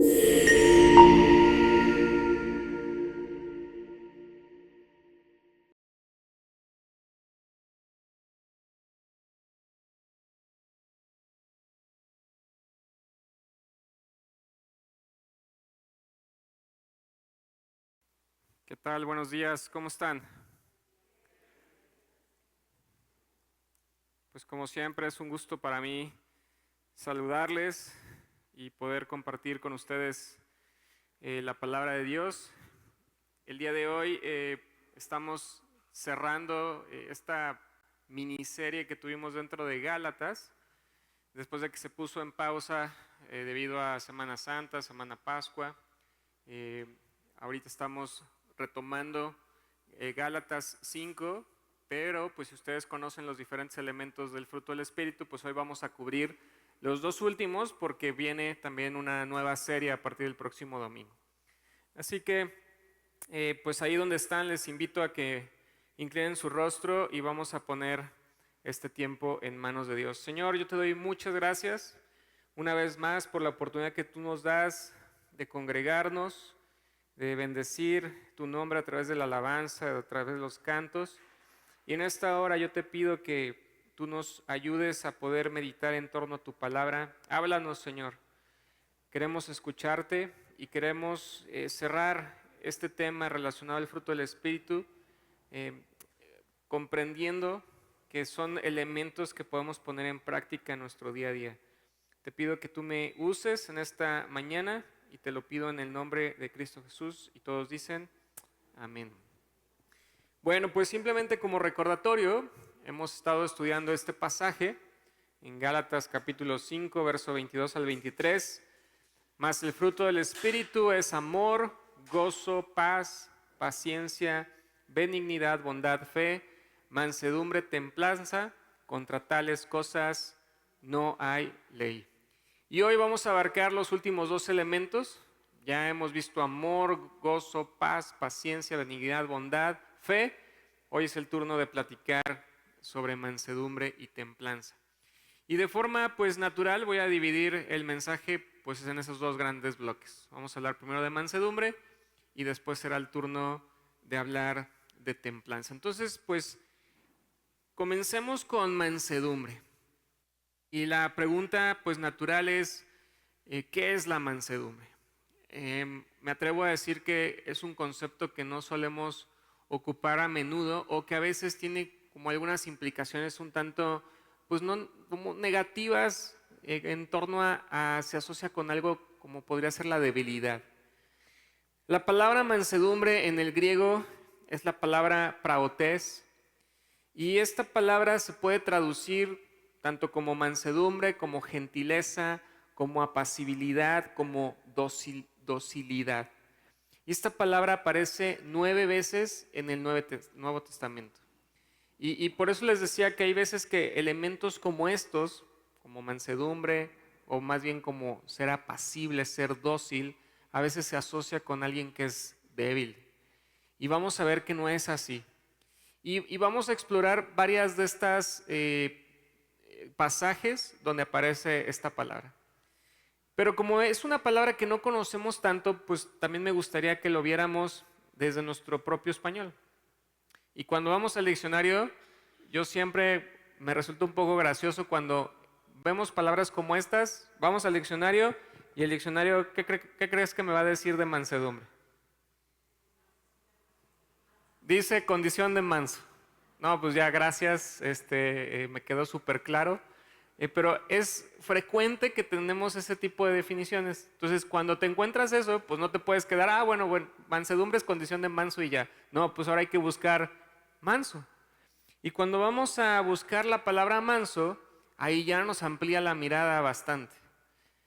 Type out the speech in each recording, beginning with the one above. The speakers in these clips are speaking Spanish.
¿Qué tal? Buenos días, ¿cómo están? Pues como siempre es un gusto para mí saludarles y poder compartir con ustedes la palabra de Dios. El día de hoy estamos cerrando esta miniserie que tuvimos dentro de Gálatas, después de que se puso en pausa debido a Semana Santa, Semana Pascua. Eh, Ahorita estamos retomando Gálatas 5, pero pues si ustedes conocen los diferentes elementos del fruto del Espíritu, pues hoy vamos a cubrir los dos últimos porque viene también una nueva serie a partir del próximo domingo. Así que pues ahí donde están les invito a que inclinen su rostro y vamos a poner este tiempo en manos de Dios. Señor, yo te doy muchas gracias una vez más por la oportunidad que tú nos das de congregarnos, de bendecir tu nombre a través de la alabanza, a través de los cantos. Y en esta hora yo te pido que tú nos ayudes a poder meditar en torno a tu palabra. Háblanos, Señor. Queremos escucharte y queremos cerrar este tema relacionado al fruto del Espíritu, eh, comprendiendo que son elementos que podemos poner en práctica en nuestro día a día. Te pido que tú me uses en esta mañana y te lo pido en el nombre de Cristo Jesús. Y todos dicen, amén. Bueno, pues simplemente como recordatorio, hemos estado estudiando este pasaje en Gálatas capítulo 5, verso 22 al 23. Mas el fruto del Espíritu es amor, gozo, paz, paciencia, benignidad, bondad, fe, mansedumbre, templanza. Contra tales cosas no hay ley. Y hoy vamos a abarcar los últimos dos elementos. Ya hemos visto amor, gozo, paz, paciencia, benignidad, bondad, fe. Hoy es el turno de platicar sobre mansedumbre y templanza. Y de forma pues natural voy a dividir el mensaje pues en esos dos grandes bloques. Vamos a hablar primero de mansedumbre y después será el turno de hablar de templanza. Entonces pues comencemos con mansedumbre. Y la pregunta pues natural es, ¿qué es la mansedumbre? Me atrevo a decir que es un concepto que no solemos ocupar a menudo o que a veces tiene como algunas implicaciones un tanto, pues no como negativas en torno se asocia con algo como podría ser la debilidad. La palabra mansedumbre en el griego es la palabra praotes y esta palabra se puede traducir tanto como mansedumbre, como gentileza, como apacibilidad, como docilidad. Y esta palabra aparece 9 veces en el Nuevo Testamento. Y por eso les decía que hay veces que elementos como estos, como mansedumbre, o más bien como ser apacible, ser dócil, a veces se asocia con alguien que es débil. Y vamos a ver que no es así. Y vamos a explorar varias de estas pasajes donde aparece esta palabra. Pero como es una palabra que no conocemos tanto, pues también me gustaría que lo viéramos desde nuestro propio español. Y cuando vamos al diccionario, yo siempre me resulta un poco gracioso cuando vemos palabras como estas, vamos al diccionario y el diccionario, ¿qué crees que me va a decir de mansedumbre? Dice condición de manso. No, pues ya, gracias, me quedó súper claro. Pero es frecuente que tenemos ese tipo de definiciones. Entonces, cuando te encuentras eso, pues no te puedes quedar, bueno, mansedumbre es condición de manso y ya. No, pues ahora hay que buscar manso. Y cuando vamos a buscar la palabra manso, ahí ya nos amplía la mirada bastante.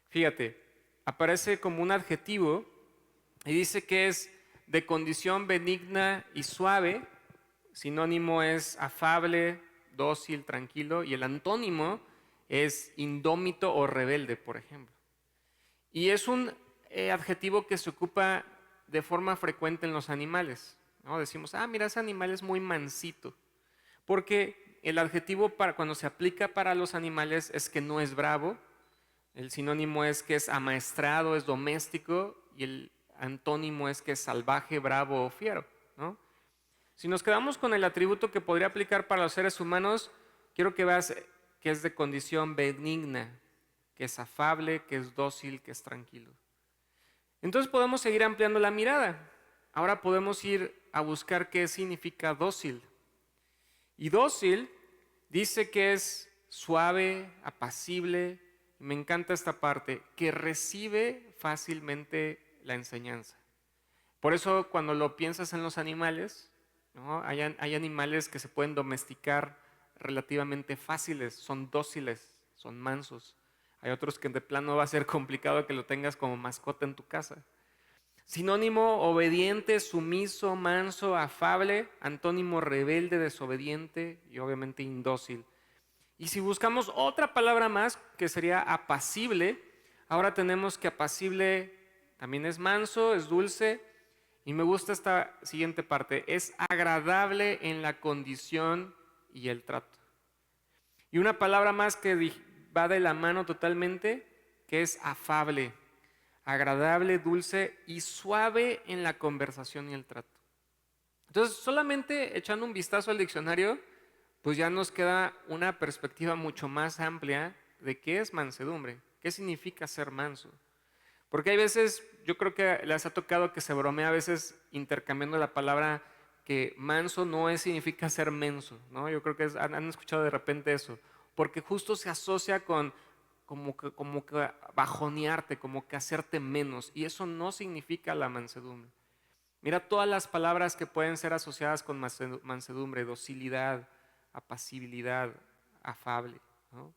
Fíjate, aparece como un adjetivo y dice que es de condición benigna y suave. Sinónimo es afable, dócil, tranquilo. Y el antónimo es indómito o rebelde, por ejemplo. Y es un adjetivo que se ocupa de forma frecuente en los animales, ¿no? Decimos, mira, ese animal es muy mansito. Porque el adjetivo para cuando se aplica para los animales es que no es bravo, El sinónimo es que es amaestrado, es doméstico, y el antónimo es que es salvaje, bravo o fiero, ¿no? Si nos quedamos con el atributo que podría aplicar para los seres humanos, quiero que veas que es de condición benigna, que es afable, que es dócil, que es tranquilo. Entonces podemos seguir ampliando la mirada. Ahora podemos ir a buscar qué significa dócil. Y dócil dice que es suave, apacible, y me encanta esta parte, que recibe fácilmente la enseñanza. Por eso cuando lo piensas en los animales, ¿no? Hay animales que se pueden domesticar relativamente fáciles, son dóciles, son mansos. Hay otros que de plano va a ser complicado que lo tengas como mascota en tu casa. Sinónimo: obediente, sumiso, manso, afable. Antónimo: rebelde, desobediente y obviamente indócil. Y si buscamos otra palabra más, que sería apacible, ahora tenemos que apacible también es manso, es dulce. Y me gusta esta siguiente parte: es agradable en la condición y el trato. Y una palabra más que va de la mano totalmente, que es afable, agradable, dulce y suave en la conversación y el trato. Entonces, solamente echando un vistazo al diccionario, pues ya nos queda una perspectiva mucho más amplia de qué es mansedumbre, qué significa ser manso. Porque hay veces, yo creo que les ha tocado que se bromea a veces intercambiando la palabra, que manso no significa ser menso, ¿no? Yo creo que han escuchado de repente eso, porque justo se asocia con como que bajonearte, como que hacerte menos, y eso no significa la mansedumbre. Mira todas las palabras que pueden ser asociadas con mansedumbre: docilidad, apacibilidad, afable, ¿no?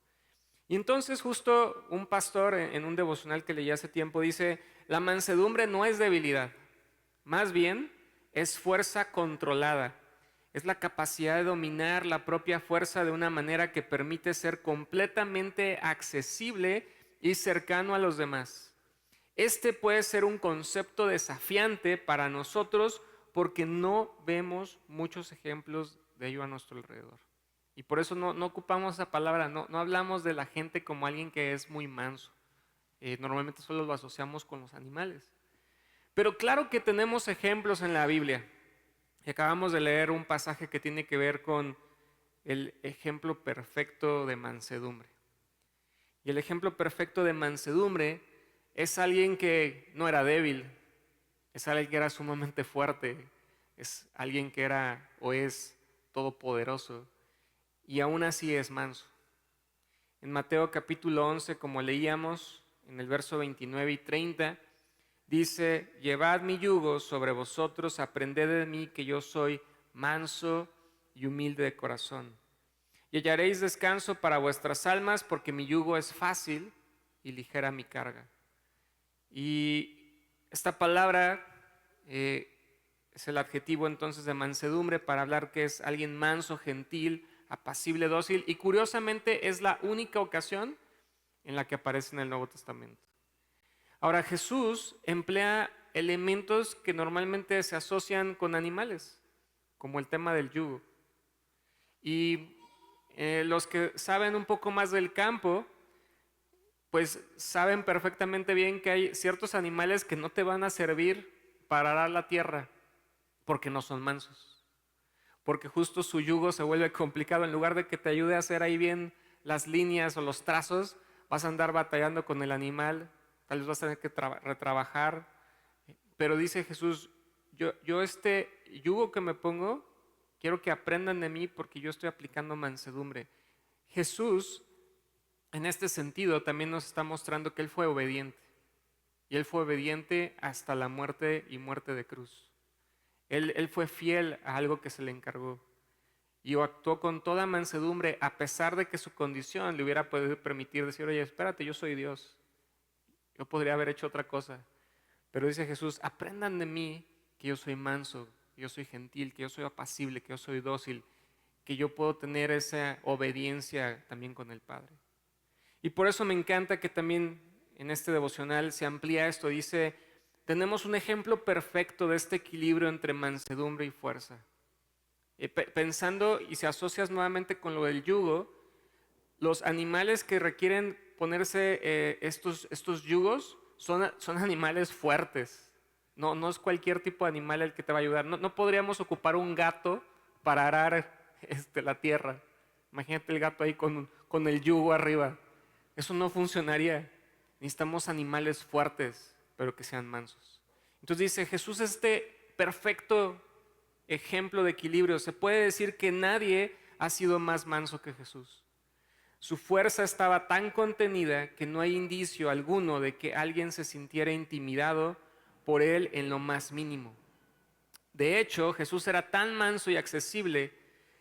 Y entonces justo un pastor en un devocional que leí hace tiempo dice: la mansedumbre no es debilidad, más bien es fuerza controlada. Es la capacidad de dominar la propia fuerza de una manera que permite ser completamente accesible y cercano a los demás. Este puede ser un concepto desafiante para nosotros porque no vemos muchos ejemplos de ello a nuestro alrededor. Y por eso no ocupamos esa palabra, no hablamos de la gente como alguien que es muy manso. Normalmente solo lo asociamos con los animales. Pero claro que tenemos ejemplos en la Biblia. Y acabamos de leer un pasaje que tiene que ver con el ejemplo perfecto de mansedumbre. Y el ejemplo perfecto de mansedumbre es alguien que no era débil, es alguien que era sumamente fuerte, es alguien que era o es todopoderoso y aún así es manso. En Mateo capítulo 11, como leíamos en el verso 29 y 30, dice: llevad mi yugo sobre vosotros, aprended de mí, que yo soy manso y humilde de corazón, y hallaréis descanso para vuestras almas, porque mi yugo es fácil y ligera mi carga. Y esta palabra es el adjetivo entonces de mansedumbre para hablar que es alguien manso, gentil, apacible, dócil, y curiosamente es la única ocasión en la que aparece en el Nuevo Testamento. Ahora, Jesús emplea elementos que normalmente se asocian con animales, como el tema del yugo. Y los que saben un poco más del campo, pues saben perfectamente bien que hay ciertos animales que no te van a servir para arar la tierra porque no son mansos, porque justo su yugo se vuelve complicado. En lugar de que te ayude a hacer ahí bien las líneas o los trazos, vas a andar batallando con el animal, tal vez vas a tener que retrabajar. Pero dice Jesús: yo este yugo que me pongo, quiero que aprendan de mí porque yo estoy aplicando mansedumbre. Jesús, en este sentido, también nos está mostrando que Él fue obediente. Y Él fue obediente hasta la muerte y muerte de cruz. Él fue fiel a algo que se le encargó. Y actuó con toda mansedumbre, a pesar de que su condición le hubiera podido permitir decir: oye, espérate, yo soy Dios. Yo podría haber hecho otra cosa. Pero dice Jesús: aprendan de mí, que yo soy manso, que yo soy gentil, que yo soy apacible, que yo soy dócil, que yo puedo tener esa obediencia también con el Padre. Y por eso me encanta que también en este devocional se amplía esto. Dice: tenemos un ejemplo perfecto de este equilibrio entre mansedumbre y fuerza. Pensando, y si asocias nuevamente con lo del yugo, los animales que requieren ponerse estos yugos son animales fuertes. No es cualquier tipo de animal el que te va a ayudar. No podríamos ocupar un gato para arar la tierra. Imagínate el gato ahí con el yugo arriba. Eso no funcionaría. Necesitamos animales fuertes, pero que sean mansos. Entonces dice, Jesús es este perfecto ejemplo de equilibrio. Se puede decir que nadie ha sido más manso que Jesús. Su fuerza estaba tan contenida que no hay indicio alguno de que alguien se sintiera intimidado por él en lo más mínimo. De hecho, Jesús era tan manso y accesible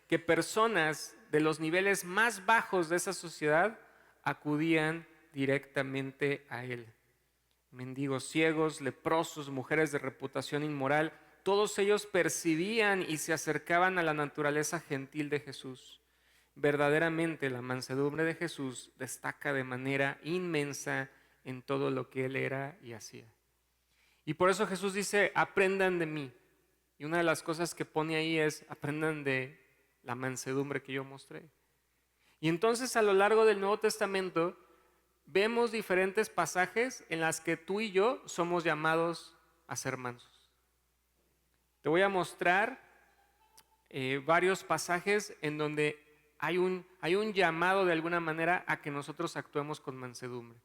que personas de los niveles más bajos de esa sociedad acudían directamente a él. Mendigos ciegos, leprosos, mujeres de reputación inmoral, todos ellos percibían y se acercaban a la naturaleza gentil de Jesús. Verdaderamente la mansedumbre de Jesús destaca de manera inmensa en todo lo que él era y hacía. Y por eso Jesús dice, aprendan de mí. Y una de las cosas que pone ahí es, aprendan de la mansedumbre que yo mostré. Y entonces a lo largo del Nuevo Testamento vemos diferentes pasajes en las que tú y yo somos llamados a ser mansos. Te voy a mostrar varios pasajes en donde hay un llamado de alguna manera a que nosotros actuemos con mansedumbre.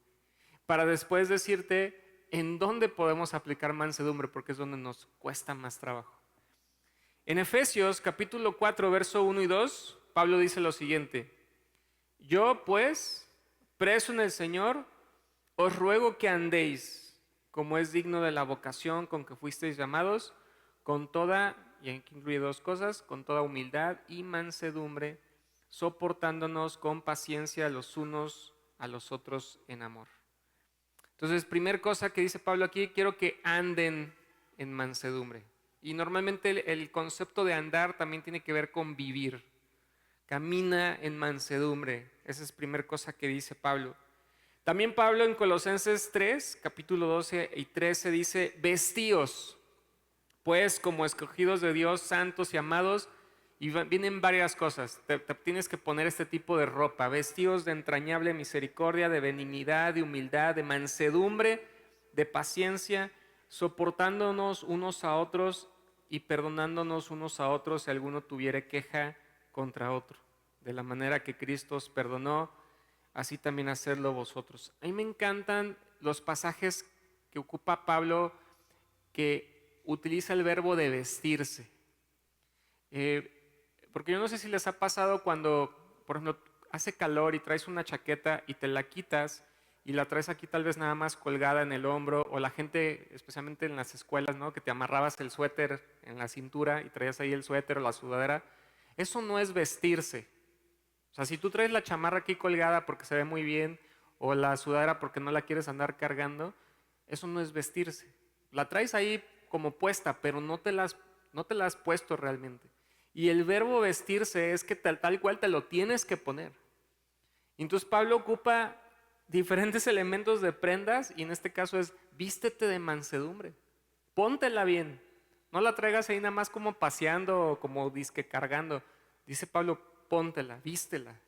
Para después decirte en dónde podemos aplicar mansedumbre, porque es donde nos cuesta más trabajo. En Efesios capítulo 4, verso 1 y 2, Pablo dice lo siguiente: yo pues, preso en el Señor, os ruego que andéis como es digno de la vocación con que fuisteis llamados, con toda, y aquí incluye dos cosas, con toda humildad y mansedumbre, soportándonos con paciencia los unos a los otros en amor. Entonces, primer cosa que dice Pablo aquí, quiero que anden en mansedumbre. Y normalmente el concepto de andar también tiene que ver con vivir. Camina en mansedumbre. Esa es primera cosa que dice Pablo. También Pablo en Colosenses 3, capítulo 12 y 13 dice, vestíos, pues como escogidos de Dios, santos y amados. Y vienen varias cosas. Te tienes que poner este tipo de ropa. Vestidos de entrañable misericordia, de benignidad, de humildad, de mansedumbre, de paciencia, soportándonos unos a otros y perdonándonos unos a otros si alguno tuviere queja contra otro. De la manera que Cristo os perdonó, así también hacedlo vosotros. A mí me encantan los pasajes que ocupa Pablo que utiliza el verbo de vestirse. Porque yo no sé si les ha pasado cuando, por ejemplo, hace calor y traes una chaqueta y te la quitas y la traes aquí tal vez nada más colgada en el hombro, o la gente, especialmente en las escuelas, ¿no? Que te amarrabas el suéter en la cintura y traías ahí el suéter o la sudadera. Eso no es vestirse. O sea, si tú traes la chamarra aquí colgada porque se ve muy bien, o la sudadera porque no la quieres andar cargando, eso no es vestirse. La traes ahí como puesta, pero no te la has puesto realmente. Y el verbo vestirse es que tal cual te lo tienes que poner. Entonces Pablo ocupa diferentes elementos de prendas y en este caso es vístete de mansedumbre. Póntela bien. No la traigas ahí nada más como paseando o como disque cargando. Dice Pablo, póntela, vístela.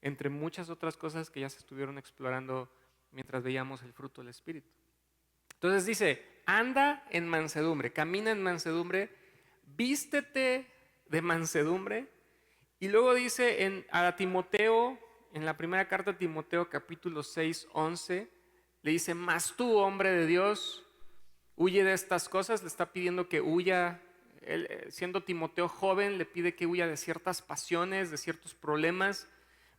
Entre muchas otras cosas que ya se estuvieron explorando mientras veíamos el fruto del Espíritu. Entonces dice, anda en mansedumbre, camina en mansedumbre, vístete de mansedumbre. Y luego dice a Timoteo, en la primera carta a Timoteo capítulo 6, 11, le dice, mas tú, hombre de Dios, huye de estas cosas. Le está pidiendo que huya. Él, siendo Timoteo joven, le pide que huya de ciertas pasiones, de ciertos problemas,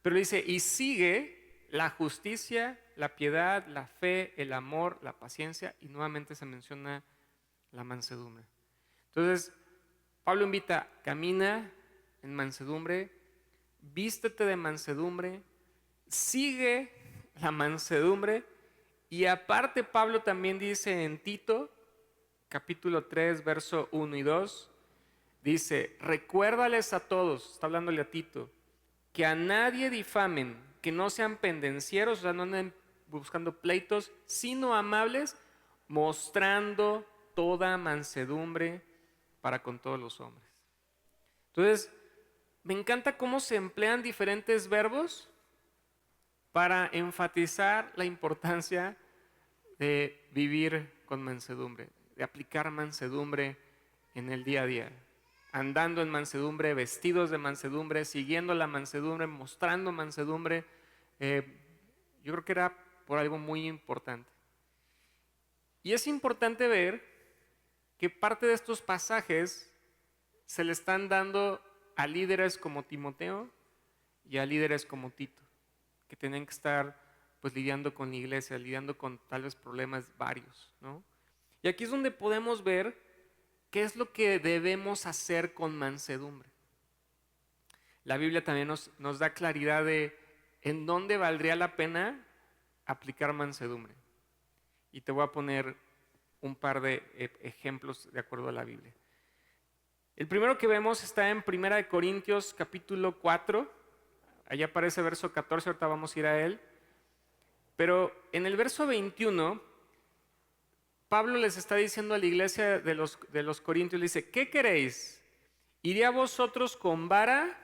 pero le dice, y sigue la justicia, la piedad, la fe, el amor, la paciencia, y nuevamente se menciona la mansedumbre. Entonces Pablo invita, camina en mansedumbre, vístete de mansedumbre, sigue la mansedumbre. Y aparte Pablo también dice en Tito, capítulo 3, verso 1 y 2, dice, recuérdales a todos, está hablándole a Tito, que a nadie difamen, que no sean pendencieros, o sea, no anden buscando pleitos, sino amables, mostrando toda mansedumbre para con todos los hombres. Entonces, me encanta cómo se emplean diferentes verbos para enfatizar la importancia de vivir con mansedumbre, de aplicar mansedumbre en el día a día, andando en mansedumbre, vestidos de mansedumbre, siguiendo la mansedumbre, mostrando mansedumbre. Yo creo que era por algo muy importante. Y es importante ver que parte de estos pasajes se le están dando a líderes como Timoteo y a líderes como Tito, que tienen que estar pues lidiando con la iglesia, lidiando con tal vez problemas varios, ¿no? Y aquí es donde podemos ver qué es lo que debemos hacer con mansedumbre. La Biblia también nos da claridad de en dónde valdría la pena aplicar mansedumbre. Y te voy a poner un par de ejemplos de acuerdo a la Biblia. El primero que vemos está en 1 Corintios capítulo 4. Allá aparece verso 14, ahorita vamos a ir a él. Pero en el verso 21, Pablo les está diciendo a la iglesia de los Corintios, le dice, ¿qué queréis? ¿Iré a vosotros con vara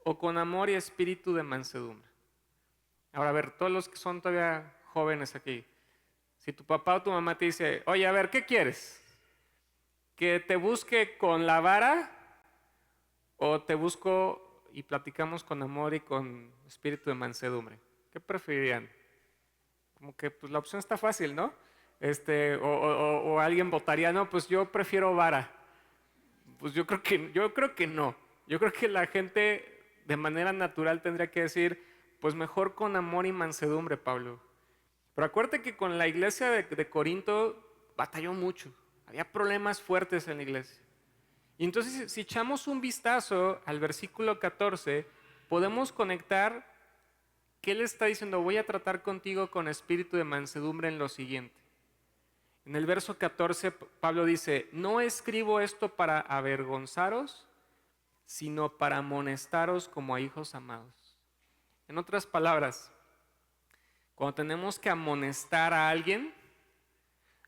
o con amor y espíritu de mansedumbre? Ahora, a ver, todos los que son todavía jóvenes aquí, si tu papá o tu mamá te dice, oye, a ver, ¿qué quieres? ¿Que te busque con la vara o te busco y platicamos con amor y con espíritu de mansedumbre? ¿Qué preferirían? Como que pues la opción está fácil, ¿no? O alguien votaría, no, pues yo prefiero vara. Pues yo creo que no. Yo creo que la gente de manera natural tendría que decir, pues mejor con amor y mansedumbre, Pablo. Pero acuérdate que con la iglesia de Corinto batalló mucho. Había problemas fuertes en la iglesia. Y entonces, si echamos un vistazo al versículo 14, podemos conectar que él está diciendo, voy a tratar contigo con espíritu de mansedumbre en lo siguiente. En el verso 14, Pablo dice, no escribo esto para avergonzaros, sino para amonestaros como a hijos amados. En otras palabras, cuando tenemos que amonestar a alguien,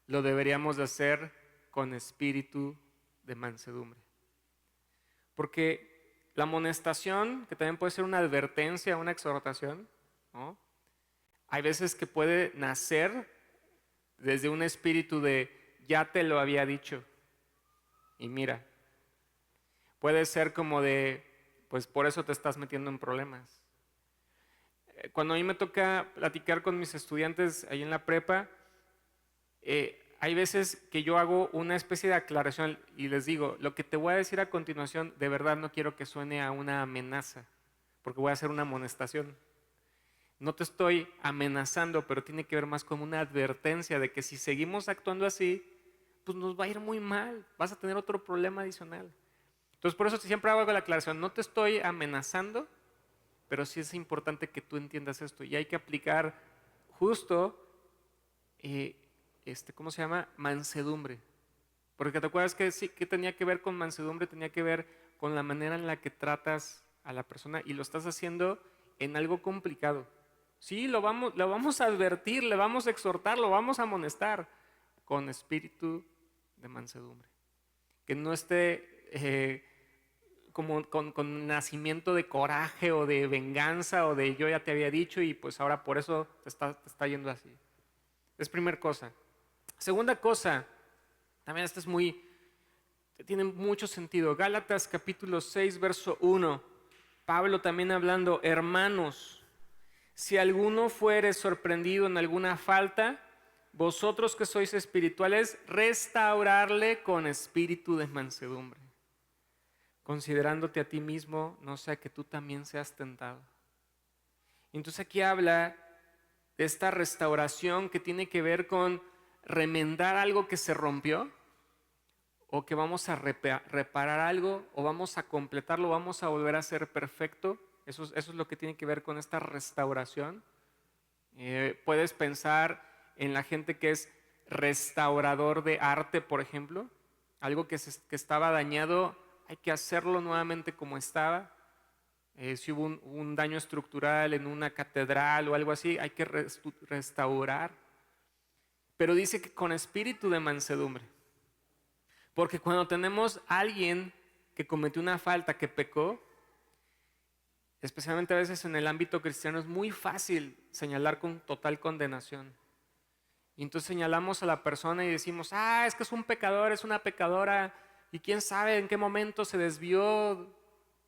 lo deberíamos de hacer con espíritu de mansedumbre. Porque la amonestación, que también puede ser una advertencia, una exhortación, ¿no? Hay veces que puede nacer desde un espíritu de ya te lo había dicho y mira. Puede ser como de pues por eso te estás metiendo en problemas. Cuando a mí me toca platicar con mis estudiantes ahí en la prepa, hay veces que yo hago una especie de aclaración y les digo, lo que te voy a decir a continuación, de verdad no quiero que suene a una amenaza, porque voy a hacer una amonestación. No te estoy amenazando, pero tiene que ver más como una advertencia de que si seguimos actuando así, pues nos va a ir muy mal, vas a tener otro problema adicional. Entonces por eso siempre hago la aclaración, no te estoy amenazando, pero sí es importante que tú entiendas esto y hay que aplicar justo, ¿cómo se llama? Mansedumbre. Porque te acuerdas que sí, que tenía que ver con mansedumbre, tenía que ver con la manera en la que tratas a la persona y lo estás haciendo en algo complicado. Sí, lo vamos a advertir, le vamos a exhortar, lo vamos a amonestar con espíritu de mansedumbre. Que no esté como con nacimiento de coraje o de venganza o de yo ya te había dicho y pues ahora por eso te está yendo así. Es primera cosa. Segunda cosa, también esta tiene mucho sentido. Gálatas capítulo 6, verso 1. Pablo también hablando, hermanos, si alguno fuere sorprendido en alguna falta, vosotros que sois espirituales, restaurarle con espíritu de mansedumbre, considerándote a ti mismo, no sea que tú también seas tentado. Entonces aquí habla de esta restauración que tiene que ver con remendar algo que se rompió, o que vamos a reparar algo, o vamos a completarlo, vamos a volver a ser perfecto. Eso es lo que tiene que ver con esta restauración. Puedes pensar en la gente que es restaurador de arte, por ejemplo. Algo que estaba dañado, hay que hacerlo nuevamente como estaba. Si hubo un daño estructural en una catedral o algo así, hay que restaurar. Pero dice que con espíritu de mansedumbre. Porque cuando tenemos a alguien que cometió una falta, que pecó, Especialmente a veces en el ámbito cristiano es muy fácil señalar con total condenación. Y entonces señalamos a la persona y decimos, es que es un pecador, es una pecadora, y quién sabe en qué momento se desvió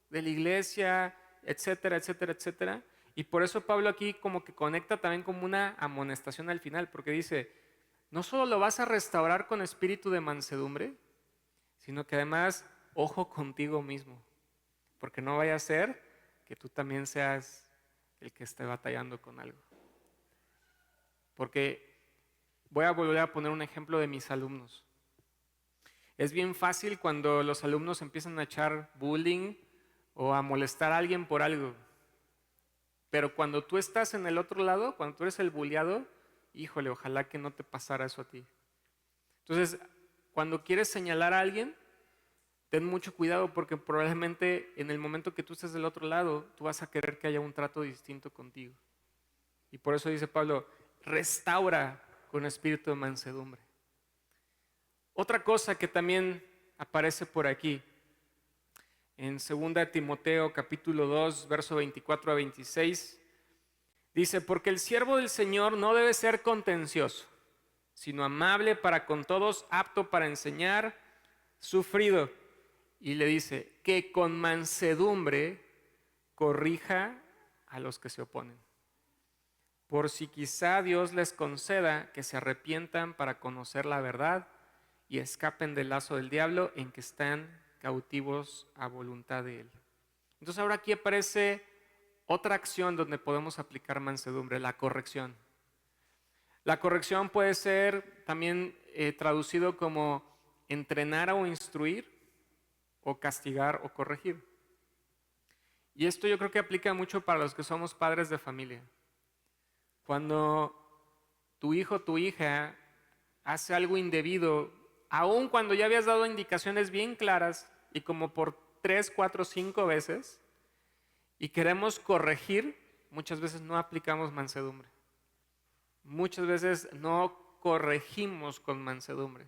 de la iglesia, etcétera, etcétera, etcétera. Y por eso Pablo aquí como que conecta también como una amonestación al final, porque dice, no solo lo vas a restaurar con espíritu de mansedumbre, sino que además, ojo contigo mismo, porque no vaya a ser que tú también seas el que esté batallando con algo. Porque voy a volver a poner un ejemplo de mis alumnos. Es bien fácil cuando los alumnos empiezan a echar bullying o a molestar a alguien por algo. Pero cuando tú estás en el otro lado, cuando tú eres el bulliado, híjole, ojalá que no te pasara eso a ti. Entonces, cuando quieres señalar a alguien, ten mucho cuidado porque probablemente en el momento que tú estés del otro lado, tú vas a querer que haya un trato distinto contigo. Y por eso dice Pablo, restaura con espíritu de mansedumbre. Otra cosa que también aparece por aquí, en 2 Timoteo capítulo 2, verso 24 a 26, dice, porque el siervo del Señor no debe ser contencioso, sino amable para con todos, apto para enseñar, sufrido. Y le dice, que con mansedumbre corrija a los que se oponen, por si quizá Dios les conceda que se arrepientan para conocer la verdad y escapen del lazo del diablo en que están cautivos a voluntad de él. Entonces ahora aquí aparece otra acción donde podemos aplicar mansedumbre, la corrección. La corrección puede ser también traducido como entrenar o instruir, o castigar o corregir. Y esto yo creo que aplica mucho para los que somos padres de familia. Cuando tu hijo o tu hija hace algo indebido, aun cuando ya habías dado indicaciones bien claras y como por 3, 4, 5 veces, y queremos corregir, muchas veces no aplicamos mansedumbre. Muchas veces no corregimos con mansedumbre,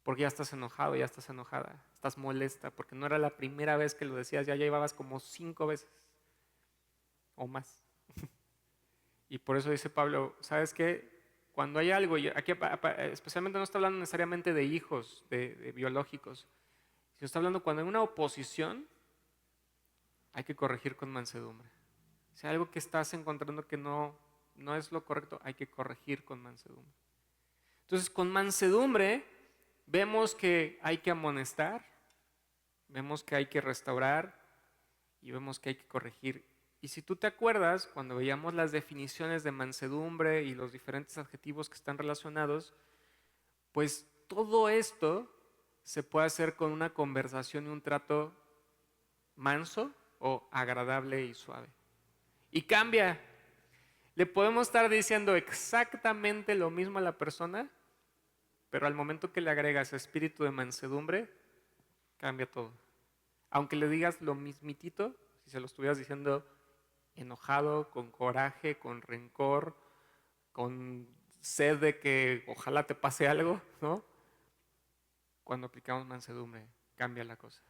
porque ya estás enojado, ya estás enojada, estás molesta, porque no era la primera vez que lo decías, ya llevabas como 5 veces o más. Y por eso dice Pablo, ¿sabes qué? Cuando hay algo, y aquí especialmente no está hablando necesariamente de hijos, de biológicos, sino está hablando cuando hay una oposición, hay que corregir con mansedumbre. Si hay algo que estás encontrando que no es lo correcto, hay que corregir con mansedumbre. Entonces, con mansedumbre vemos que hay que amonestar, vemos que hay que restaurar y vemos que hay que corregir. Y si tú te acuerdas, cuando veíamos las definiciones de mansedumbre y los diferentes adjetivos que están relacionados, pues todo esto se puede hacer con una conversación y un trato manso o agradable y suave. Y cambia. Le podemos estar diciendo exactamente lo mismo a la persona, pero al momento que le agregas espíritu de mansedumbre, cambia todo. Aunque le digas lo mismitito, si se lo estuvieras diciendo enojado, con coraje, con rencor, con sed de que ojalá te pase algo, ¿no? Cuando aplicamos mansedumbre, cambia la cosa.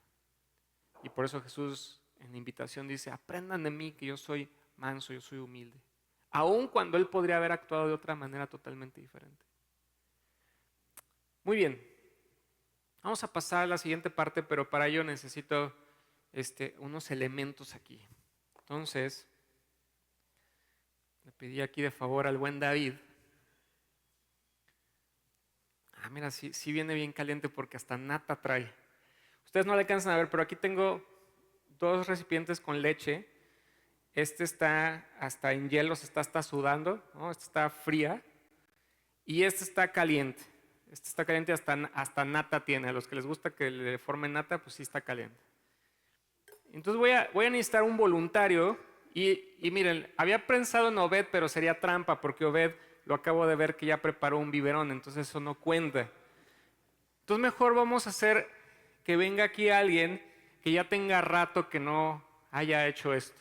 Y por eso Jesús en la invitación dice, aprendan de mí que yo soy manso, yo soy humilde. Aun cuando él podría haber actuado de otra manera totalmente diferente. Muy bien, vamos a pasar a la siguiente parte, pero para ello necesito unos elementos aquí. Entonces, le pedí aquí de favor al buen David. Mira, sí viene bien caliente porque hasta nata trae. Ustedes no le alcanzan a ver, pero aquí tengo 2 recipientes con leche. Este está hasta en hielos, está sudando, ¿no? Este está fría y este está caliente. Este está caliente, hasta nata tiene. A los que les gusta que le formen nata, pues sí está caliente. Entonces voy a necesitar un voluntario y miren, había pensado en Obed, pero sería trampa porque Obed lo acabo de ver que ya preparó un biberón, entonces eso no cuenta. Entonces mejor vamos a hacer que venga aquí alguien que ya tenga rato que no haya hecho esto.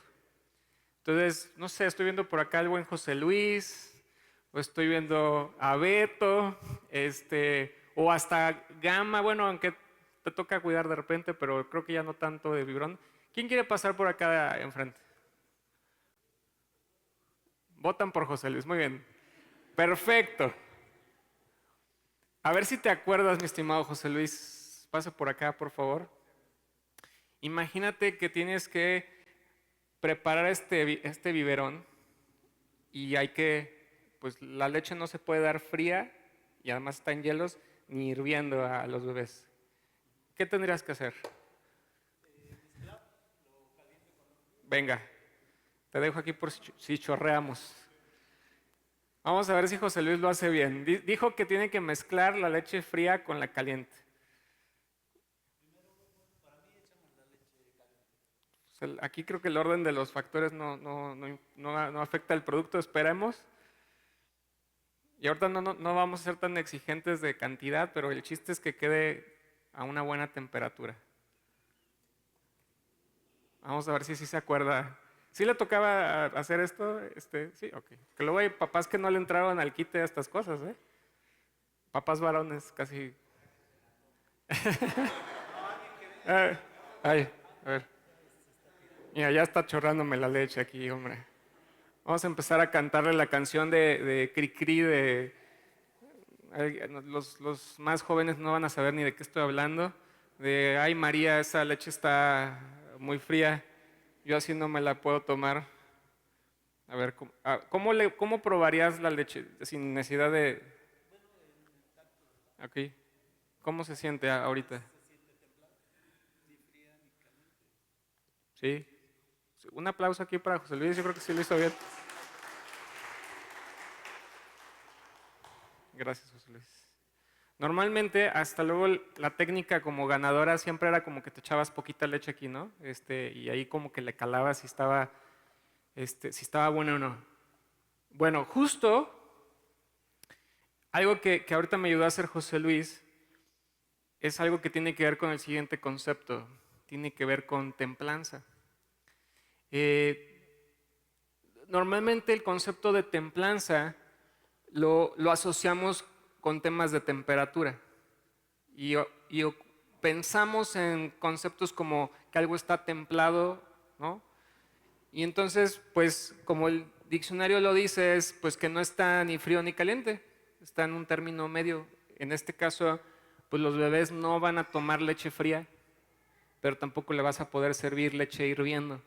Entonces, no sé, estoy viendo por acá al buen José Luis, o estoy viendo a Beto, o hasta Gama, bueno, aunque te toca cuidar de repente, pero creo que ya no tanto de biberón. ¿Quién quiere pasar por acá enfrente? Votan por José Luis, muy bien. Perfecto. A ver si te acuerdas, mi estimado José Luis. Pase por acá, por favor. Imagínate que tienes que preparar este biberón y pues la leche no se puede dar fría y además está en hielos ni hirviendo a los bebés. ¿Qué tendrías que hacer? Venga, te dejo aquí por si chorreamos. Vamos a ver si José Luis lo hace bien. Dijo que tiene que mezclar la leche fría con la caliente. Aquí creo que el orden de los factores no afecta el producto, esperemos. Y ahorita no vamos a ser tan exigentes de cantidad, pero el chiste es que quede a una buena temperatura. Vamos a ver si sí se acuerda. ¿Sí le tocaba hacer esto? Sí, ok. Que luego hay papás que no le entraban al quite a estas cosas, ¿eh? Papás varones, casi. Ay, a ver. Mira, ya está chorrándome la leche aquí, hombre. Vamos a empezar a cantarle la canción de Cricri los más jóvenes no van a saber ni de qué estoy hablando. De, ay María, esa leche está muy fría, yo así no me la puedo tomar. A ver, ¿cómo probarías la leche sin necesidad de... Aquí, ¿cómo se siente ahorita? ¿Sí? Un aplauso aquí para José Luis, yo creo que sí lo hizo bien. Gracias, José Luis. Normalmente, hasta luego, la técnica como ganadora siempre era como que te echabas poquita leche aquí, ¿no? Y ahí como que le calabas si estaba bueno o no. Bueno, justo algo que ahorita me ayudó a hacer José Luis es algo que tiene que ver con el siguiente concepto. Tiene que ver con templanza. Normalmente el concepto de templanza lo asociamos con temas de temperatura y pensamos en conceptos como que algo está templado, ¿no? Y entonces, pues como el diccionario lo dice, es pues que no está ni frío ni caliente, está en un término medio. En este caso, pues los bebés no van a tomar leche fría, pero tampoco le vas a poder servir leche hirviendo.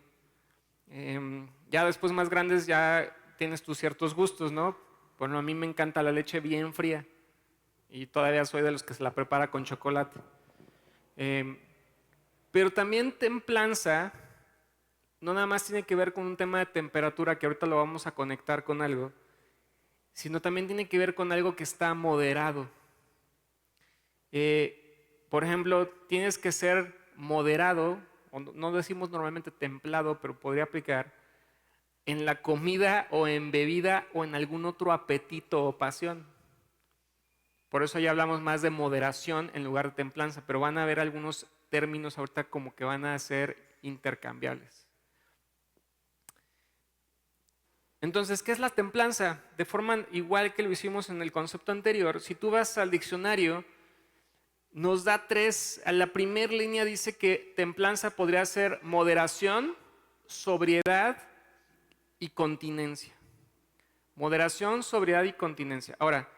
Ya después más grandes ya tienes tus ciertos gustos, ¿no? Bueno, a mí me encanta la leche bien fría y todavía soy de los que se la prepara con chocolate. Pero también templanza no nada más tiene que ver con un tema de temperatura, que ahorita lo vamos a conectar con algo, sino también tiene que ver con algo que está moderado. Por ejemplo, tienes que ser moderado, o no decimos normalmente templado, pero podría aplicar en la comida o en bebida o en algún otro apetito o pasión. Por eso ya hablamos más de moderación en lugar de templanza, pero van a haber algunos términos ahorita como que van a ser intercambiables. Entonces, ¿qué es la templanza? De forma igual que lo hicimos en el concepto anterior, si tú vas al diccionario, nos da tres. A la primera línea dice que templanza podría ser moderación, sobriedad y continencia. Moderación, sobriedad y continencia. Ahora,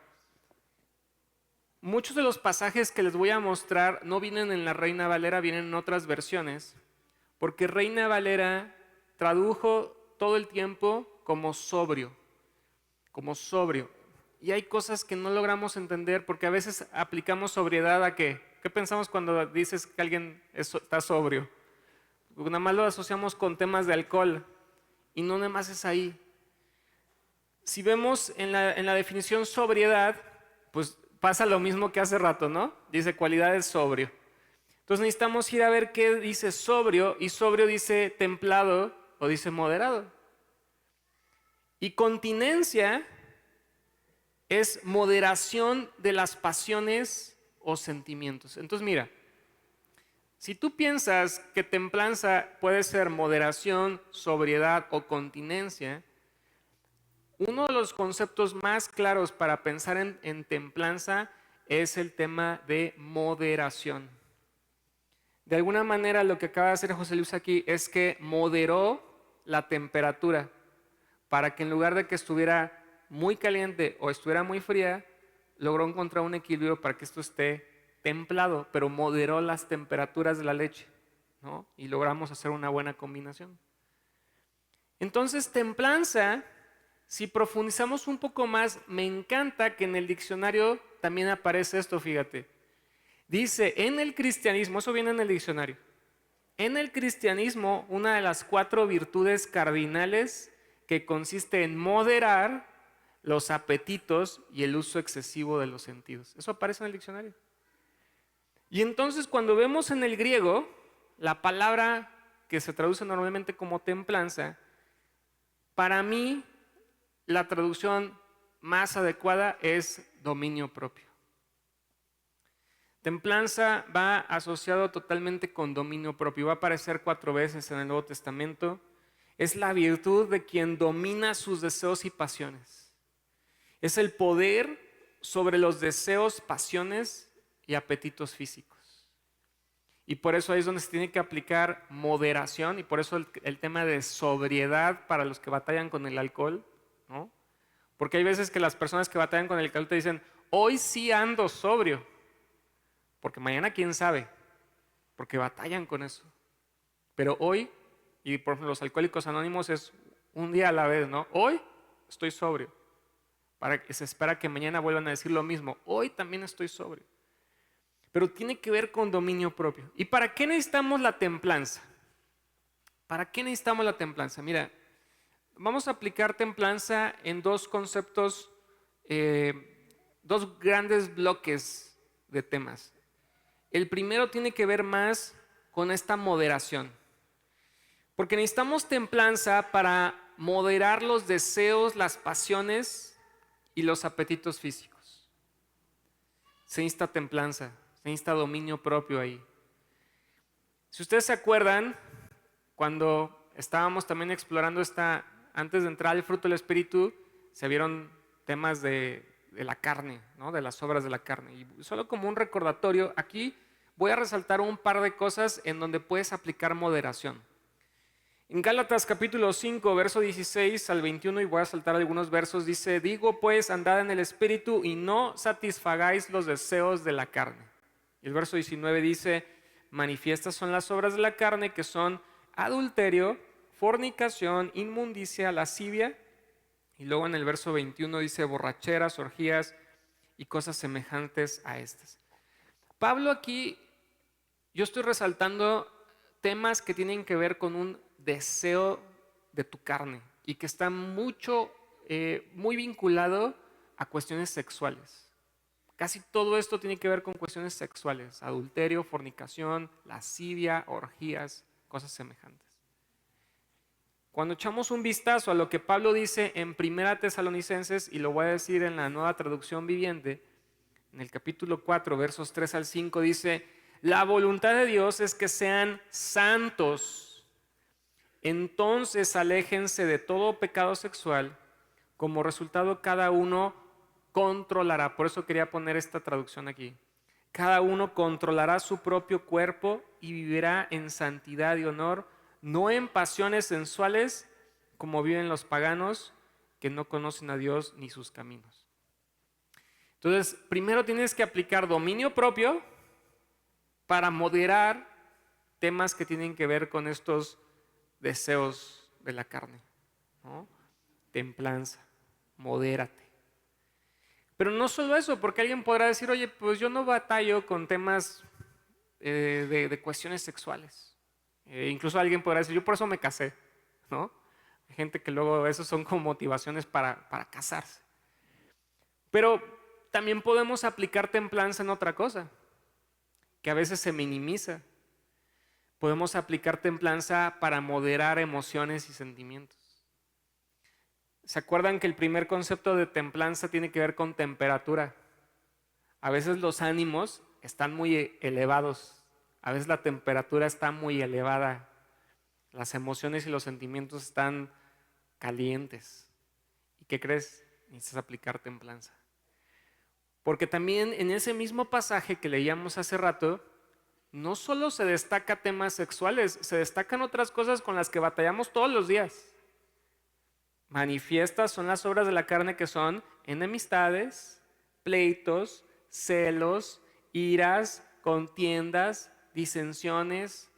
muchos de los pasajes que les voy a mostrar no vienen en la Reina Valera, vienen en otras versiones, porque Reina Valera tradujo todo el tiempo como sobrio, como sobrio. Y hay cosas que no logramos entender porque a veces aplicamos sobriedad a ¿qué? ¿Qué pensamos cuando dices que alguien está sobrio? Porque nada más lo asociamos con temas de alcohol y no nada más es ahí. Si vemos en la definición sobriedad, pues pasa lo mismo que hace rato, ¿no? Dice cualidades sobrio. Entonces necesitamos ir a ver qué dice sobrio, y sobrio dice templado o dice moderado. Y continencia es moderación de las pasiones o sentimientos. Entonces mira, si tú piensas que templanza puede ser moderación, sobriedad o continencia, uno de los conceptos más claros para pensar en templanza es el tema de moderación. De alguna manera lo que acaba de hacer José Luis aquí es que moderó la temperatura. para que en lugar de que estuviera muy caliente o estuviera muy fría, logró encontrar un equilibrio para que esto esté templado, pero moderó las temperaturas de la leche, ¿no? Y logramos hacer una buena combinación. Entonces, templanza, si profundizamos un poco más, me encanta que en el diccionario también aparece esto, fíjate. Dice, en el cristianismo, eso viene en el diccionario, en el cristianismo, una de las 4 virtudes cardinales que consiste en moderar los apetitos y el uso excesivo de los sentidos. Eso aparece en el diccionario. Y entonces cuando vemos en el griego, la palabra que se traduce normalmente como templanza, para mí la traducción más adecuada es dominio propio. Templanza va asociado totalmente con dominio propio. Va a aparecer 4 veces en el Nuevo Testamento. Es la virtud de quien domina sus deseos y pasiones. Es el poder sobre los deseos, pasiones y apetitos físicos. Y por eso ahí es donde se tiene que aplicar moderación, y por eso el tema de sobriedad para los que batallan con el alcohol, ¿no? Porque hay veces que las personas que batallan con el alcohol te dicen, hoy sí ando sobrio, porque mañana quién sabe, porque batallan con eso. Pero hoy, y por ejemplo los alcohólicos anónimos es un día a la vez, ¿no? Hoy estoy sobrio, para que se espera que mañana vuelvan a decir lo mismo, hoy también estoy sobrio. Pero tiene que ver con dominio propio. ¿Y para qué necesitamos la templanza? ¿Para qué necesitamos la templanza? Mira, vamos a aplicar templanza en 2 conceptos, 2 grandes bloques de temas. El primero tiene que ver más con esta moderación. Porque necesitamos templanza para moderar los deseos, las pasiones y los apetitos físicos. Se necesita templanza, se necesita dominio propio ahí. Si ustedes se acuerdan, cuando estábamos también explorando antes de entrar al fruto del Espíritu, se vieron temas de la carne, ¿no? De las obras de la carne. Y solo como un recordatorio, aquí voy a resaltar un par de cosas en donde puedes aplicar moderación. En Gálatas capítulo 5, verso 16 al 21, y voy a saltar algunos versos, dice, digo pues, andad en el Espíritu y no satisfagáis los deseos de la carne. Y el verso 19 dice, manifiestas son las obras de la carne, que son adulterio, fornicación, inmundicia, lascivia. Y luego en el verso 21 dice borracheras, orgías y cosas semejantes a estas. Pablo aquí, yo estoy resaltando temas que tienen que ver con un deseo de tu carne y que está muy vinculado a cuestiones sexuales. Casi todo esto tiene que ver con cuestiones sexuales, adulterio, fornicación, lascivia, orgías, cosas semejantes. Cuando echamos un vistazo a lo que Pablo dice en 1 Tesalonicenses, y lo voy a decir en la Nueva Traducción Viviente, en el capítulo 4, versos 3 al 5, dice, la voluntad de Dios es que sean santos, entonces aléjense de todo pecado sexual, como resultado cada uno controlará, por eso quería poner esta traducción aquí, cada uno controlará su propio cuerpo y vivirá en santidad y honor, no en pasiones sensuales como viven los paganos que no conocen a Dios ni sus caminos. Entonces, primero tienes que aplicar dominio propio para moderar temas que tienen que ver con estos deseos de la carne, ¿no? Templanza, modérate. Pero no solo eso, porque alguien podrá decir, oye, pues yo no batallo con temas de cuestiones sexuales. Incluso alguien podrá decir, yo por eso me casé, ¿no? Hay gente que luego eso son como motivaciones para casarse. Pero también podemos aplicar templanza en otra cosa, que a veces se minimiza. Podemos aplicar templanza para moderar emociones y sentimientos. ¿Se acuerdan que el primer concepto de templanza tiene que ver con temperatura? A veces los ánimos están muy elevados. A veces la temperatura está muy elevada, las emociones y los sentimientos están calientes. ¿Y qué crees? Necesitas aplicar templanza. Porque también en ese mismo pasaje que leíamos hace rato, no solo se destaca temas sexuales, se destacan otras cosas con las que batallamos todos los días. Manifiestas son las obras de la carne, que son enemistades, pleitos, celos, iras, contiendas, disensiones,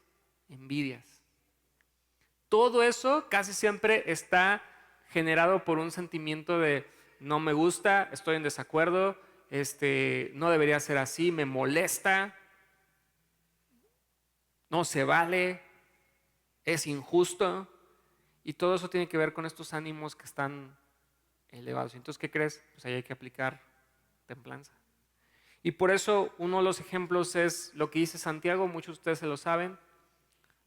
envidias. Todo eso casi siempre está generado por un sentimiento de no me gusta, estoy en desacuerdo, no debería ser así, me molesta, no se vale, es injusto. Y todo eso tiene que ver con estos ánimos que están elevados. Entonces, ¿qué crees? Pues ahí hay que aplicar templanza. Y por eso uno de los ejemplos es lo que dice Santiago, muchos de ustedes se lo saben.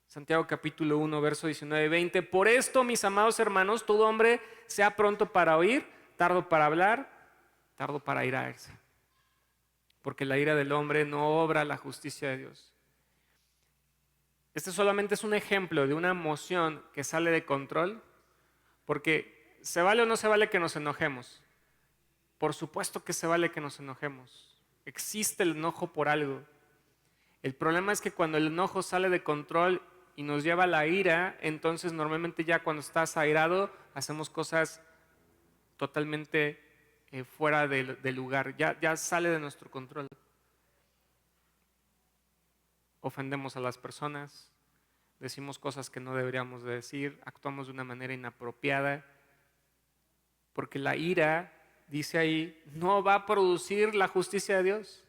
Santiago capítulo 1, verso 19 y 20. Por esto, mis amados hermanos, todo hombre sea pronto para oír, tardo para hablar, tardo para airarse. Porque la ira del hombre no obra la justicia de Dios. Este solamente es un ejemplo de una emoción que sale de control, porque ¿se vale o no se vale que nos enojemos? Por supuesto que se vale que nos enojemos. Existe el enojo por algo. El problema es que cuando el enojo sale de control y nos lleva a la ira, entonces normalmente ya cuando estás airado hacemos cosas totalmente fuera de lugar, ya sale de nuestro control. Ofendemos a las personas, decimos cosas que no deberíamos de decir, actuamos de una manera inapropiada, porque la ira, dice ahí, no va a producir la justicia de Dios.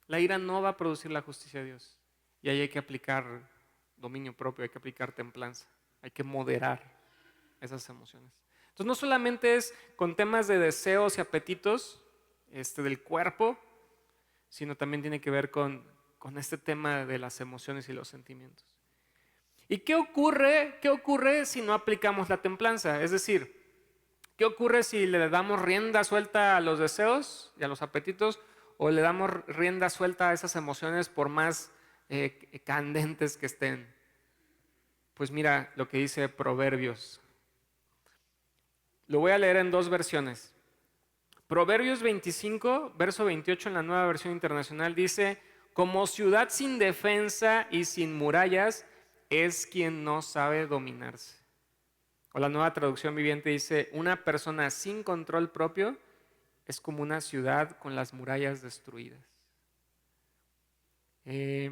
La ira no va a producir la justicia de Dios. Y ahí hay que aplicar dominio propio, hay que aplicar templanza, hay que moderar esas emociones. Entonces no solamente es con temas de deseos y apetitos del cuerpo, sino también tiene que ver con este tema de las emociones y los sentimientos. ¿Y qué ocurre si no aplicamos la templanza? Es decir, ¿qué ocurre si le damos rienda suelta a los deseos y a los apetitos o le damos rienda suelta a esas emociones por más candentes que estén? Pues mira lo que dice Proverbios. Lo voy a leer en dos versiones. Proverbios 25, verso 28 en la Nueva Versión Internacional dice: como ciudad sin defensa y sin murallas es quien no sabe dominarse. O la Nueva Traducción Viviente dice: una persona sin control propio es como una ciudad con las murallas destruidas. ¿Qué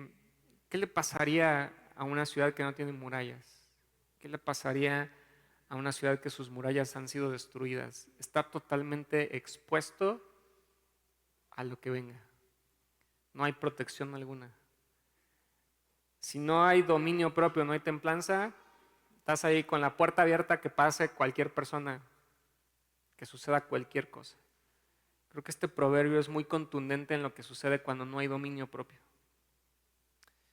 le pasaría a una ciudad que no tiene murallas? ¿Qué le pasaría a una ciudad que sus murallas han sido destruidas? Está totalmente expuesto a lo que venga. No hay protección alguna. Si no hay dominio propio, no hay templanza, estás ahí con la puerta abierta que pase cualquier persona, que suceda cualquier cosa. Creo que este proverbio es muy contundente en lo que sucede cuando no hay dominio propio.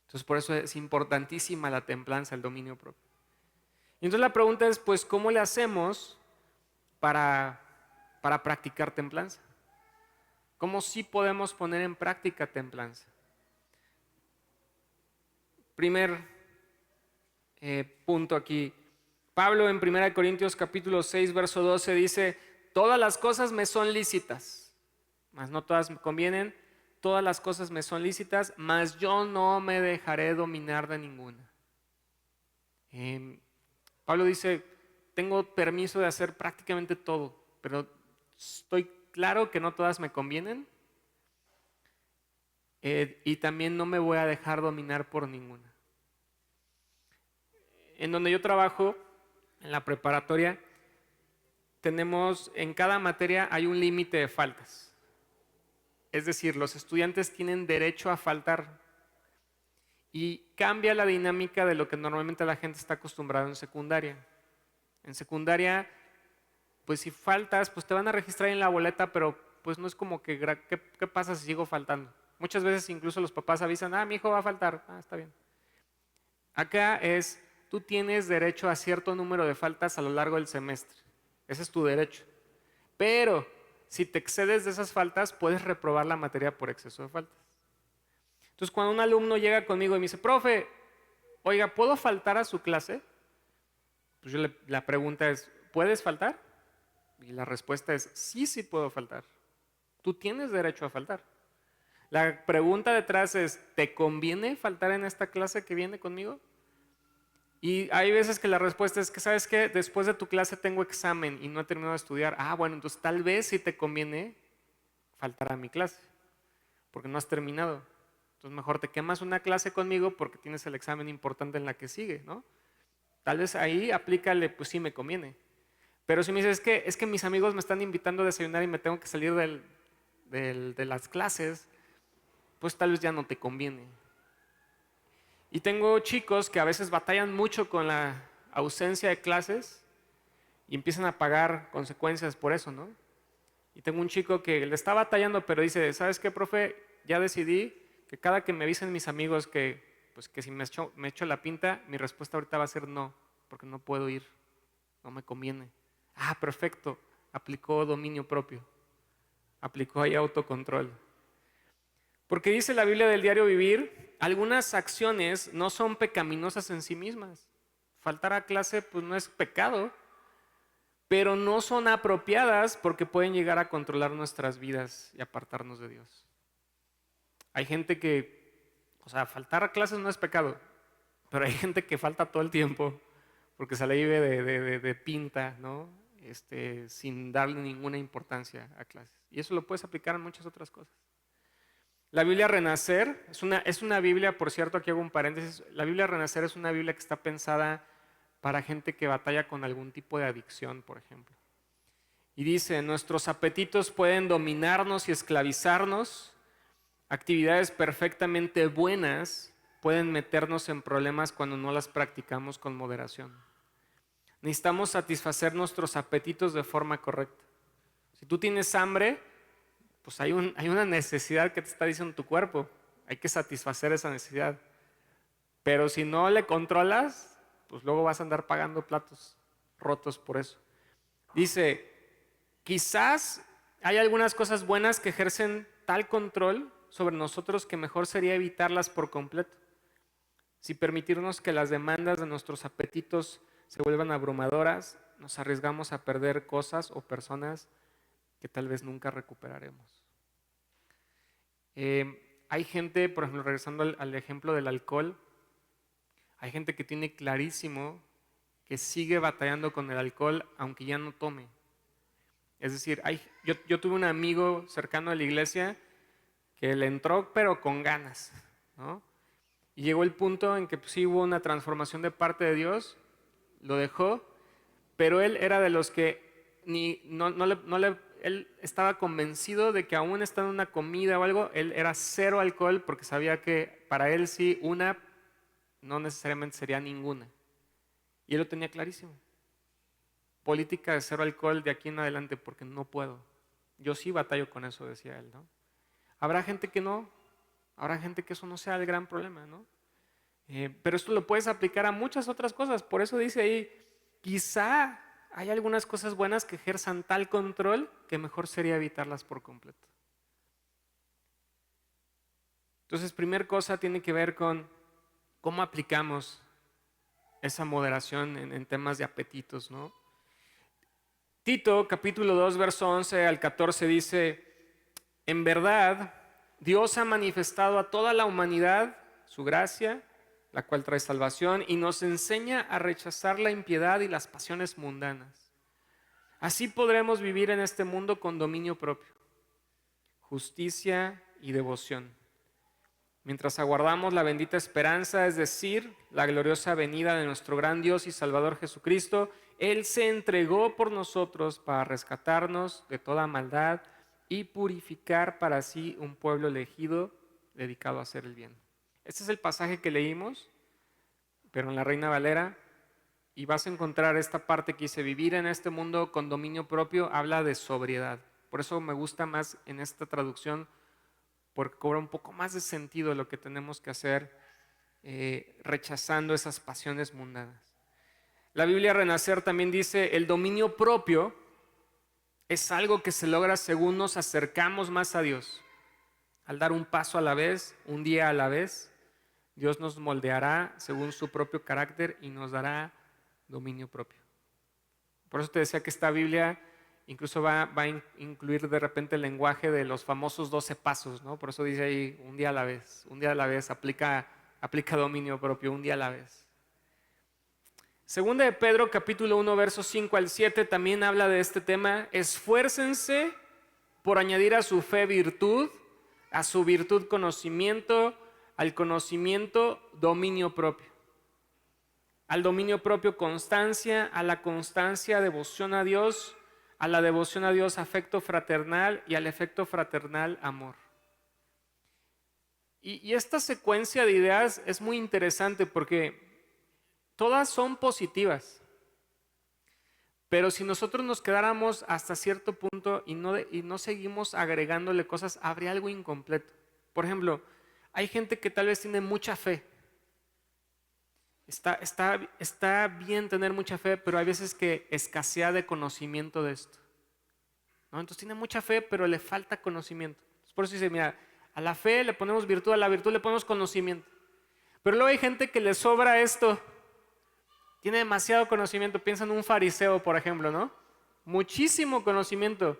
Entonces por eso es importantísima la templanza, el dominio propio. Y entonces la pregunta es, pues, ¿cómo le hacemos para practicar templanza? ¿Cómo sí podemos poner en práctica templanza? Primer punto aquí. Pablo en 1 Corintios capítulo 6, verso 12 dice: todas las cosas me son lícitas, mas no todas me convienen. Todas las cosas me son lícitas, mas yo no me dejaré dominar de ninguna. Pablo dice: tengo permiso de hacer prácticamente todo, pero estoy claro que no todas me convienen, y también no me voy a dejar dominar por ninguna. En donde yo trabajo, en la preparatoria, tenemos en cada materia hay un límite de faltas. Es decir, los estudiantes tienen derecho a faltar y cambia la dinámica de lo que normalmente la gente está acostumbrada en secundaria. En secundaria, pues si faltas, pues te van a registrar en la boleta, pero pues no es como que, ¿qué pasa si sigo faltando? Muchas veces incluso los papás avisan: mi hijo va a faltar, está bien. Acá es, tú tienes derecho a cierto número de faltas a lo largo del semestre. Ese es tu derecho. Pero si te excedes de esas faltas, puedes reprobar la materia por exceso de faltas. Entonces, cuando un alumno llega conmigo y me dice: profe, oiga, ¿puedo faltar a su clase? Pues la pregunta es: ¿puedes faltar? Y la respuesta es: sí, sí puedo faltar. Tú tienes derecho a faltar. La pregunta detrás es: ¿te conviene faltar en esta clase que viene conmigo? Y hay veces que la respuesta es que, ¿sabes qué? Después de tu clase tengo examen y no he terminado de estudiar. Bueno, entonces tal vez sí te conviene faltar a mi clase, porque no has terminado. Entonces mejor te quemas una clase conmigo porque tienes el examen importante en la que sigue, ¿no? Tal vez ahí aplícale, pues sí me conviene. Pero si me dices, es que mis amigos me están invitando a desayunar y me tengo que salir de las clases, pues tal vez ya no te conviene. Y tengo chicos que a veces batallan mucho con la ausencia de clases y empiezan a pagar consecuencias por eso, ¿no? Y tengo un chico que le está batallando, pero dice, ¿sabes qué, profe? Ya decidí que cada que me avisen mis amigos pues que si me echo la pinta, mi respuesta ahorita va a ser no, porque no puedo ir, no me conviene. Perfecto, aplicó dominio propio, aplicó ahí autocontrol. Porque dice la Biblia del diario vivir, algunas acciones no son pecaminosas en sí mismas. Faltar a clase pues no es pecado, pero no son apropiadas porque pueden llegar a controlar nuestras vidas y apartarnos de Dios. Hay gente faltar a clases no es pecado, pero hay gente que falta todo el tiempo porque se le vive de pinta, ¿no? Sin darle ninguna importancia a clases. Y eso lo puedes aplicar en muchas otras cosas. La Biblia Renacer es una Biblia, por cierto, aquí hago un paréntesis, la Biblia Renacer es una Biblia que está pensada para gente que batalla con algún tipo de adicción, por ejemplo. Y dice, nuestros apetitos pueden dominarnos y esclavizarnos, actividades perfectamente buenas pueden meternos en problemas cuando no las practicamos con moderación. Necesitamos satisfacer nuestros apetitos de forma correcta. Si tú tienes hambre, pues hay una necesidad que te está diciendo tu cuerpo. Hay que satisfacer esa necesidad. Pero si no le controlas, pues luego vas a andar pagando platos rotos por eso. Dice, quizás hay algunas cosas buenas que ejercen tal control sobre nosotros que mejor sería evitarlas por completo. Si permitirnos que las demandas de nuestros apetitos se vuelvan abrumadoras, nos arriesgamos a perder cosas o personas que tal vez nunca recuperaremos. Hay gente, por ejemplo, regresando al ejemplo del alcohol, hay gente que tiene clarísimo que sigue batallando con el alcohol aunque ya no tome. Es decir, yo tuve un amigo cercano a la iglesia que le entró pero con ganas, ¿no? Y llegó el punto en que pues, sí hubo una transformación de parte de Dios, lo dejó, pero él era de los que él estaba convencido de que aún estando en una comida o algo, él era cero alcohol porque sabía que para él sí una no necesariamente sería ninguna. Y él lo tenía clarísimo. Política de cero alcohol de aquí en adelante porque no puedo. Yo sí batallo con eso, decía él, ¿no? Habrá gente que no, habrá gente que eso no sea el gran problema, ¿no? Pero esto lo puedes aplicar a muchas otras cosas. Por eso dice ahí, quizá hay algunas cosas buenas que ejerzan tal control que mejor sería evitarlas por completo. Entonces, primera cosa tiene que ver con cómo aplicamos esa moderación en temas de apetitos, ¿no? Tito, capítulo 2, verso 11 al 14 dice, en verdad, Dios ha manifestado a toda la humanidad su gracia, la cual trae salvación, y nos enseña a rechazar la impiedad y las pasiones mundanas. Así podremos vivir en este mundo con dominio propio, justicia y devoción, mientras aguardamos la bendita esperanza, es decir, la gloriosa venida de nuestro gran Dios y Salvador Jesucristo. Él se entregó por nosotros para rescatarnos de toda maldad y purificar para sí un pueblo elegido dedicado a hacer el bien. Este es el pasaje que leímos, pero en la Reina Valera, y vas a encontrar esta parte que dice, vivir en este mundo con dominio propio, habla de sobriedad. Por eso me gusta más en esta traducción, porque cobra un poco más de sentido lo que tenemos que hacer rechazando esas pasiones mundanas. La Biblia Renacer también dice, el dominio propio es algo que se logra según nos acercamos más a Dios. Al dar un paso a la vez, un día a la vez, Dios nos moldeará según su propio carácter y nos dará dominio propio. Por eso te decía que esta Biblia incluso va a incluir de repente el lenguaje de los famosos 12 pasos, ¿no? Por eso dice ahí un día a la vez, aplica dominio propio, un día a la vez. Segunda de Pedro, capítulo 1, versos 5 al 7, también habla de este tema. Esfuércense por añadir a su fe virtud, a su virtud conocimiento, al conocimiento dominio propio, al dominio propio constancia, a la constancia devoción a Dios, a la devoción a Dios afecto fraternal y al afecto fraternal amor. Y esta secuencia de ideas es muy interesante porque todas son positivas, pero si nosotros nos quedáramos hasta cierto punto y no seguimos agregándole cosas, habría algo incompleto. Por ejemplo, hay gente que tal vez tiene mucha fe. Está bien tener mucha fe, pero hay veces que escasea de conocimiento de esto, ¿no? Entonces tiene mucha fe, pero le falta conocimiento. Por eso dice, mira, a la fe le ponemos virtud, a la virtud le ponemos conocimiento. Pero luego hay gente que le sobra esto. Tiene demasiado conocimiento. Piensa en un fariseo, por ejemplo, ¿no? Muchísimo conocimiento.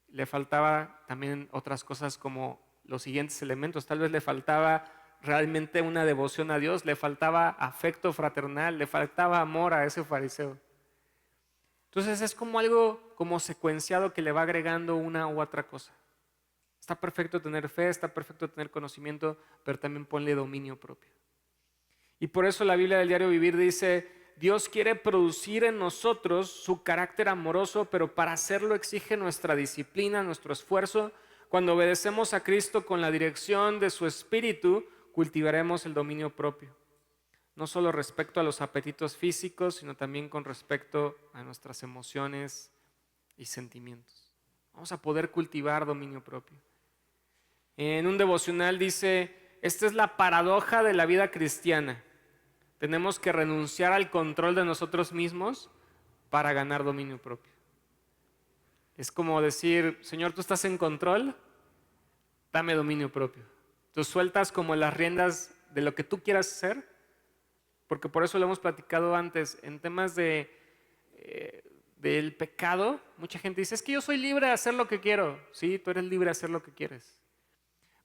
Le faltaba también otras cosas como los siguientes elementos. Tal vez le faltaba realmente una devoción a Dios, le faltaba afecto fraternal, le faltaba amor a ese fariseo. Entonces es como algo como secuenciado que le va agregando una u otra cosa. Está perfecto tener fe, está perfecto tener conocimiento, pero también ponle dominio propio. Y por eso la Biblia del Diario Vivir dice, Dios quiere producir en nosotros su carácter amoroso, pero para hacerlo exige nuestra disciplina, nuestro esfuerzo. Cuando obedecemos a Cristo con la dirección de su Espíritu, cultivaremos el dominio propio. No solo respecto a los apetitos físicos, sino también con respecto a nuestras emociones y sentimientos. Vamos a poder cultivar dominio propio. En un devocional dice, esta es la paradoja de la vida cristiana. Tenemos que renunciar al control de nosotros mismos para ganar dominio propio. Es como decir, Señor, tú estás en control, dame dominio propio. Tú sueltas como las riendas de lo que tú quieras hacer, porque por eso lo hemos platicado antes, en temas del pecado, mucha gente dice, es que yo soy libre de hacer lo que quiero. Sí, tú eres libre de hacer lo que quieres.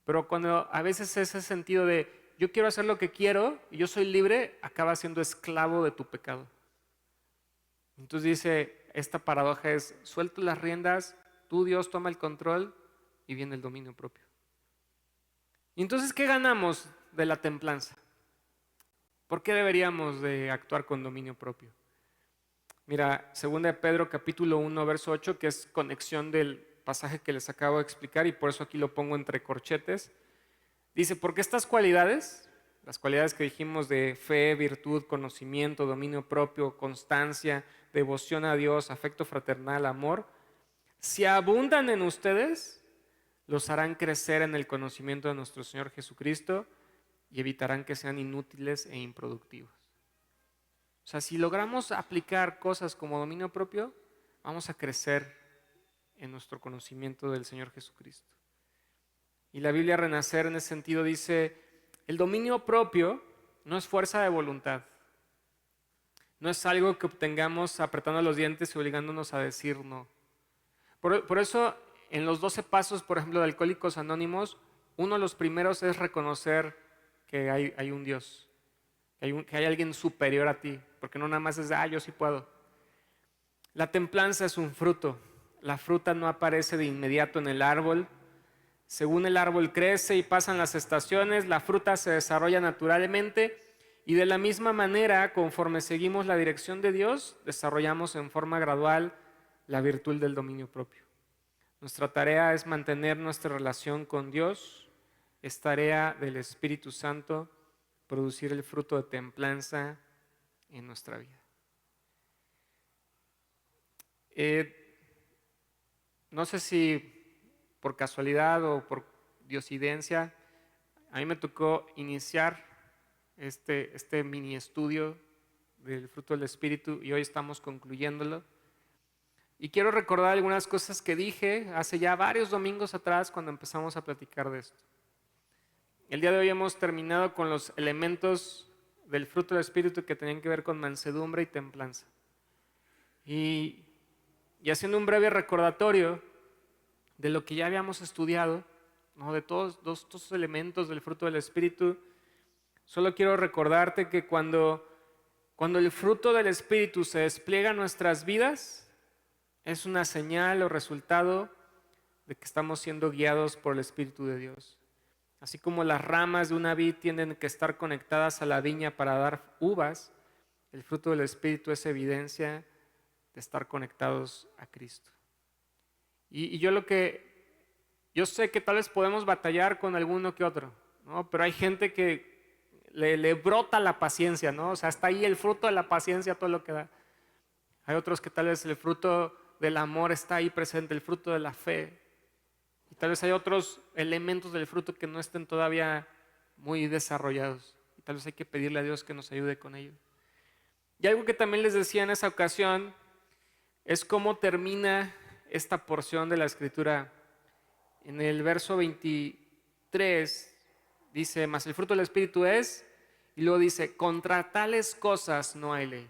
Pero cuando a veces ese sentido de yo quiero hacer lo que quiero y yo soy libre, acaba siendo esclavo de tu pecado. Entonces dice, esta paradoja es, suelto las riendas, tú Dios toma el control y viene el dominio propio. Y entonces, ¿qué ganamos de la templanza? ¿Por qué deberíamos de actuar con dominio propio? Mira, 2 de Pedro capítulo 1, verso 8, que es conexión del pasaje que les acabo de explicar y por eso aquí lo pongo entre corchetes. Dice, porque estas cualidades, las cualidades que dijimos de fe, virtud, conocimiento, dominio propio, constancia, devoción a Dios, afecto fraternal, amor, si abundan en ustedes, los harán crecer en el conocimiento de nuestro Señor Jesucristo y evitarán que sean inútiles e improductivos. O sea, si logramos aplicar cosas como dominio propio, vamos a crecer en nuestro conocimiento del Señor Jesucristo. Y la Biblia Renacer en ese sentido dice, el dominio propio no es fuerza de voluntad. No es algo que obtengamos apretando los dientes y obligándonos a decir no. Por eso, en los 12 pasos, por ejemplo, de Alcohólicos Anónimos, uno de los primeros es reconocer que hay un Dios, que hay alguien superior a ti, porque no nada más es, yo sí puedo. La templanza es un fruto. La fruta no aparece de inmediato en el árbol. Según el árbol crece y pasan las estaciones, la fruta se desarrolla naturalmente y de la misma manera, conforme seguimos la dirección de Dios, desarrollamos en forma gradual la virtud del dominio propio. Nuestra tarea es mantener nuestra relación con Dios. Es tarea del Espíritu Santo producir el fruto de templanza en nuestra vida. No sé si por casualidad o por diosidencia, a mí me tocó iniciar este mini estudio del fruto del Espíritu y hoy estamos concluyéndolo. Y quiero recordar algunas cosas que dije hace ya varios domingos atrás cuando empezamos a platicar de esto. El día de hoy hemos terminado con los elementos del fruto del Espíritu que tenían que ver con mansedumbre y templanza. Y haciendo un breve recordatorio de lo que ya habíamos estudiado, ¿no? De todos estos elementos del fruto del Espíritu, solo quiero recordarte que cuando Cuando el fruto del Espíritu se despliega en nuestras vidas, es una señal o resultado de que estamos siendo guiados por el Espíritu de Dios. Así como las ramas de una vid tienen que estar conectadas a la viña para dar uvas, el fruto del Espíritu es evidencia de estar conectados a Cristo. Y yo sé que tal vez podemos batallar con alguno que otro, ¿no? Pero hay gente que le brota la paciencia, ¿no? O sea, está ahí el fruto de la paciencia, todo lo que da. Hay otros que tal vez el fruto del amor está ahí presente, el fruto de la fe. Y tal vez hay otros elementos del fruto que no estén todavía muy desarrollados. Y tal vez hay que pedirle a Dios que nos ayude con ello. Y algo que también les decía en esa ocasión es cómo termina esta porción de la Escritura. En el verso 23 dice, mas el fruto del Espíritu es, y luego dice, contra tales cosas no hay ley.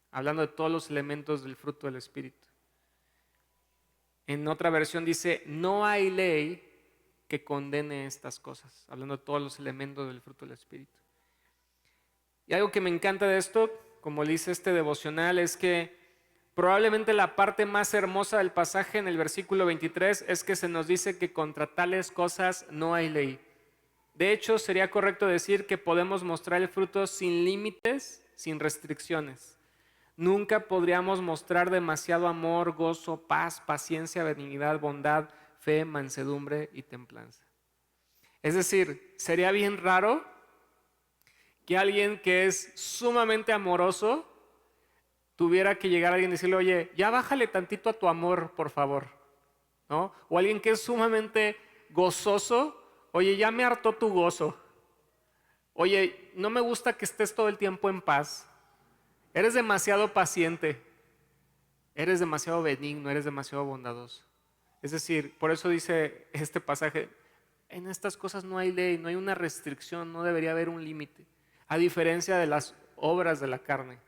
Hablando de todos los elementos del fruto del Espíritu. En otra versión dice, no hay ley que condene estas cosas. Hablando de todos los elementos del fruto del Espíritu. Y algo que me encanta de esto, como dice este devocional, es que probablemente la parte más hermosa del pasaje en el versículo 23 es que se nos dice que contra tales cosas no hay ley. De hecho, sería correcto decir que podemos mostrar el fruto sin límites, sin restricciones. Nunca podríamos mostrar demasiado amor, gozo, paz, paciencia, benignidad, bondad, fe, mansedumbre y templanza. Es decir, sería bien raro que alguien que es sumamente amoroso tuviera que llegar a alguien y decirle, oye, ya bájale tantito a tu amor, por favor, ¿no? O alguien que es sumamente gozoso, oye, ya me hartó tu gozo. Oye, no me gusta que estés todo el tiempo en paz. Eres demasiado paciente. Eres demasiado benigno, eres demasiado bondadoso. Es decir, por eso dice este pasaje, en estas cosas no hay ley, no hay una restricción, no debería haber un límite. A diferencia de las obras de la carne.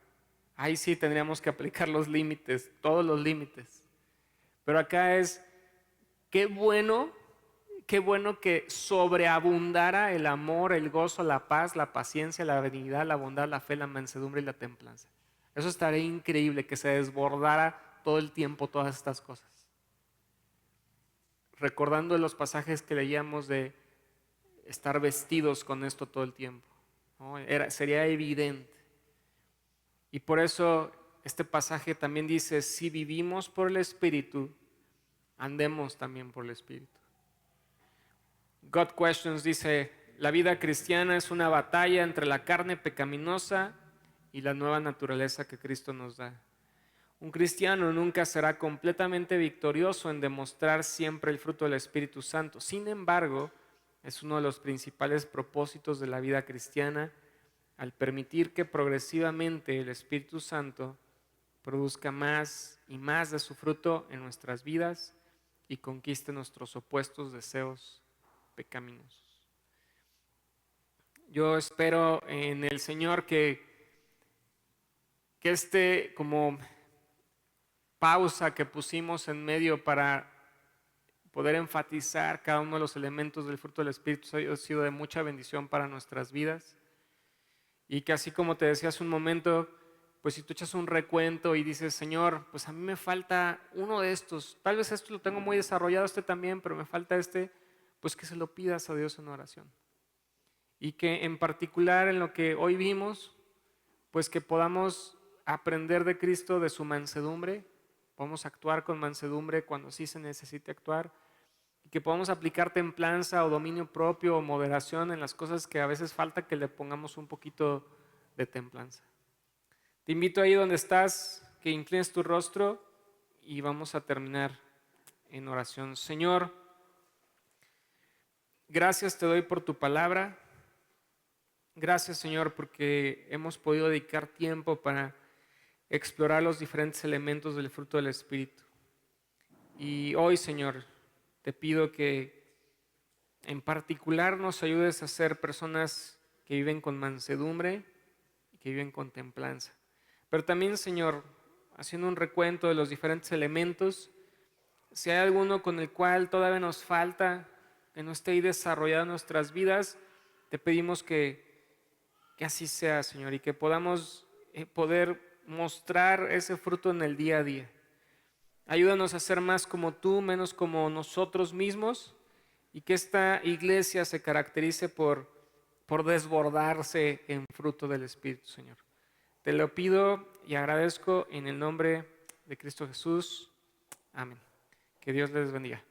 Ahí sí tendríamos que aplicar los límites, todos los límites. Pero acá es, qué bueno que sobreabundara el amor, el gozo, la paz, la paciencia, la benignidad, la bondad, la fe, la mansedumbre y la templanza. Eso estaría increíble, que se desbordara todo el tiempo todas estas cosas. Recordando los pasajes que leíamos de estar vestidos con esto todo el tiempo, ¿no? Sería evidente. Y por eso este pasaje también dice, si vivimos por el Espíritu, andemos también por el Espíritu. God Questions dice, la vida cristiana es una batalla entre la carne pecaminosa y la nueva naturaleza que Cristo nos da. Un cristiano nunca será completamente victorioso en demostrar siempre el fruto del Espíritu Santo. Sin embargo, es uno de los principales propósitos de la vida cristiana al permitir que progresivamente el Espíritu Santo produzca más y más de su fruto en nuestras vidas y conquiste nuestros opuestos deseos pecaminosos. Yo espero en el Señor que este como pausa que pusimos en medio para poder enfatizar cada uno de los elementos del fruto del Espíritu ha sido de mucha bendición para nuestras vidas. Y que así como te decía hace un momento, pues si tú echas un recuento y dices, Señor, pues a mí me falta uno de estos, tal vez esto lo tengo muy desarrollado, este también, pero me falta este, pues que se lo pidas a Dios en oración. Y que en particular en lo que hoy vimos, pues que podamos aprender de Cristo, de su mansedumbre, podamos actuar con mansedumbre cuando sí se necesite actuar, y que podamos aplicar templanza o dominio propio o moderación en las cosas que a veces falta que le pongamos un poquito de templanza. Te invito ahí donde estás, que inclines tu rostro y vamos a terminar en oración. Señor, gracias te doy por tu palabra. Gracias, Señor, porque hemos podido dedicar tiempo para explorar los diferentes elementos del fruto del Espíritu. Y hoy, Señor, te pido que en particular nos ayudes a ser personas que viven con mansedumbre y que viven con templanza. Pero también, Señor, haciendo un recuento de los diferentes elementos, si hay alguno con el cual todavía nos falta, que no esté ahí desarrollado en nuestras vidas, te pedimos que así sea, Señor, y que podamos poder mostrar ese fruto en el día a día. Ayúdanos a ser más como tú, menos como nosotros mismos, y que esta iglesia se caracterice por desbordarse en fruto del Espíritu, Señor. Te lo pido y agradezco en el nombre de Cristo Jesús. Amén. Que Dios les bendiga.